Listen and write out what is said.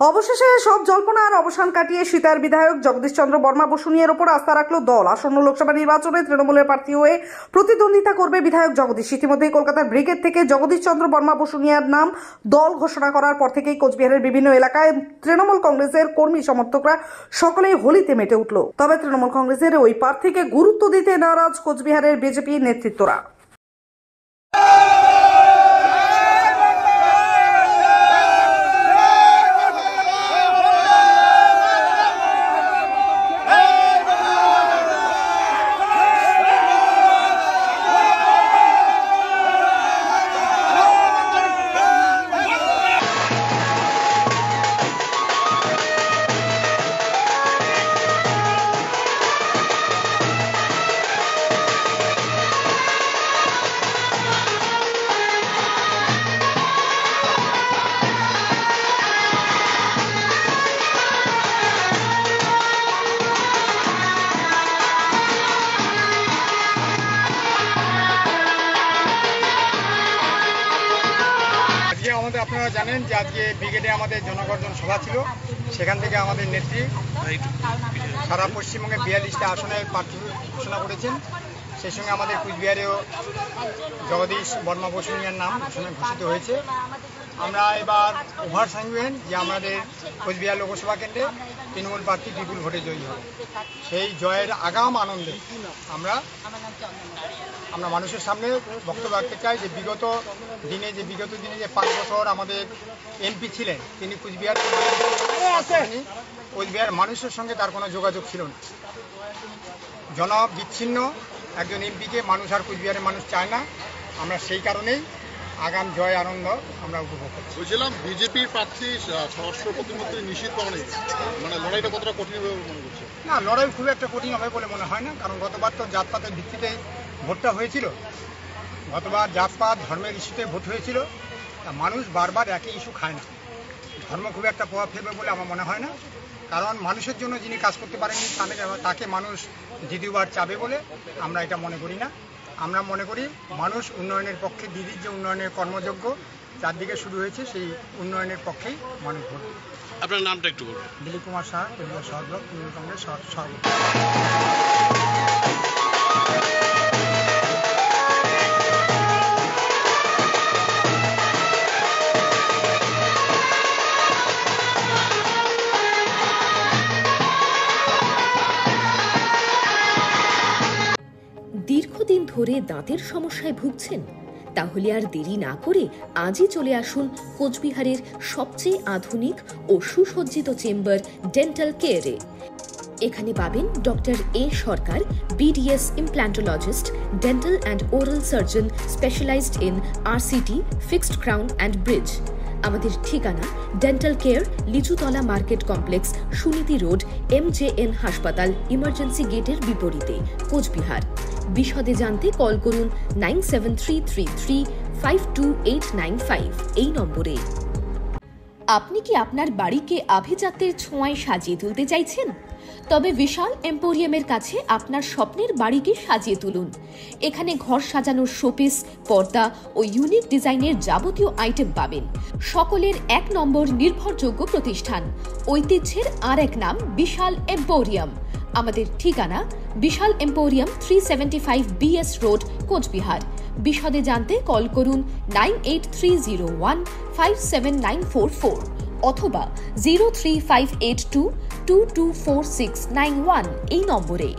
অবশেষে সব জল্পনার অবসান কাটিয়ে সিতার বিধায়ক জগদীশ চন্দ্র বর্মা বসুনিয়ার ওপর আস্থা রাখল দল। আসন্ন লোকসভা নির্বাচনে তৃণমূলের প্রার্থী হয়ে প্রতিদ্বন্দ্বিতা করবে বিধায়ক জগদীশ। ইতিমধ্যেই কলকাতার ব্রিগেড থেকে জগদীশ চন্দ্র বর্মা বসুনিয়ার নাম দল ঘোষণা করার পর থেকেই কোচবিহারের বিভিন্ন এলাকায় তৃণমূল কংগ্রেসের কর্মী সমর্থকরা সকলেই হোলিতে মেতে উঠল। তবে তৃণমূল কংগ্রেসের ওই প্রার্থীকে গুরুত্ব দিতে নারাজ কোচবিহারের বিজেপি নেতৃত্বরা। আপনারা জানেন যে আজকে ব্রিগেডে আমাদের জনগর্জন সভা ছিল। সেখান থেকে আমাদের নেত্রী সারা পশ্চিমবঙ্গে 42টা আসনে প্রার্থী ঘোষণা করেছেন। সেই সঙ্গে আমাদের কুচবিহারেও জগদীশ বর্মা বসুনিয়ার নাম ঘোষিত হয়েছে। আমরা এবার ওভার সাংবেন যে আমাদের কোচবিহার লোকসভা কেন্দ্রে তৃণমূল প্রার্থী বিপুল ভোটে জয়ী হবে। সেই জয়ের আগাম আনন্দে আমরা মানুষের সামনে বক্তব্য রাখতে চাই যে বিগত দিনে যে 5 বছর আমাদের এমপি ছিলেন, তিনি কোচবিহার মানুষের সঙ্গে তার কোনো যোগাযোগ ছিল না। জনবিচ্ছিন্ন একজন এমপিকে মানুষ আর কোচবিহারের মানুষ চায় না। আমরা সেই কারণেই আগাম জয় আনন্দ আমরা উপভোগ করছি। বলছিলাম, বিজেপির প্রার্থী স্বরাষ্ট্র প্রতিমন্ত্রী নিশীথ রমণী, লড়াইটা কতটা কঠিন হবে মনে করছে? না, লড়াই খুব একটা কঠিন হবে বলে মনে হয় না। কারণ গতবার তো জাতপাতের ভিত্তিতে ভোটটা হয়েছিল। গতবার জাতপাত ধর্মের ইস্যুতে ভোট হয়েছিল। মানুষ বারবার একই ইস্যু খায় না। ধর্ম খুব একটা প্রভাব ফেলবে বলে আমার মনে হয় না। কারণ মানুষের জন্য যিনি কাজ করতে পারেননি তাকে মানুষ দ্বিতীয়বার চাবে বলে আমরা এটা মনে করি না। আমরা মনে করি মানুষ উন্নয়নের পক্ষে, দিদির যে উন্নয়নের কর্মযজ্ঞ চারদিকে শুরু হয়েছে, সেই উন্নয়নের পক্ষেই মানুষ ভোট দেবে। আপনার নামটা একটু বলুন। দিলীপ কুমার সাহা, কোচবিহার শহর ব্লক তৃণমূল কংগ্রেস সভাপতি। দীর্ঘদিন ধরে দাঁতের সমস্যায় ভুগছেন? তাহলে আর দেরি না করে আজই চলে আসুন কোচবিহারের সবচেয়ে আধুনিক ও সুসজ্জিত চেম্বার ডেন্টাল কেয়ারে। এখানে পাবেন doctor A Sarkar, BDS implantologist, dental and oral surgeon specialized in RCT, fixed crown and bridge. আমাদের ঠিকানা dental care, Lichutala market complex, Suniti road, MJN হাসপাতাল, ইমার্জেন্সি গেটের বিপরীতে, কোচবিহার। বিশদে জানতে কল করুন 9733352895 এই নম্বরে। আপনি কি আপনার বাড়িকে আভিজাত্যের ছোঁয়ায় সাজিয়ে তুলতে চাইছেন? তবে বিশাল এম্পোরিয়ামের কাছে আপনার স্বপ্নের বাড়িকে সাজিয়ে তুলুন। এখানে ঘর সাজানোর শোপিস, পর্দা ও ইউনিক ডিজাইনের যাবতীয় আইটেম পাবেন। সকলের 1 নম্বর নির্ভরযোগ্য প্রতিষ্ঠান। ঐতিহ্যের আর এক নাম বিশাল এম্পোরিয়াম। আমাদের ঠিকানা বিশাল এম্পোরিয়াম, 375 BS রোড, কোচবিহার। বিশদে জানতে কল করুন 9830157944 অথবা 03582224691 এই নম্বরে।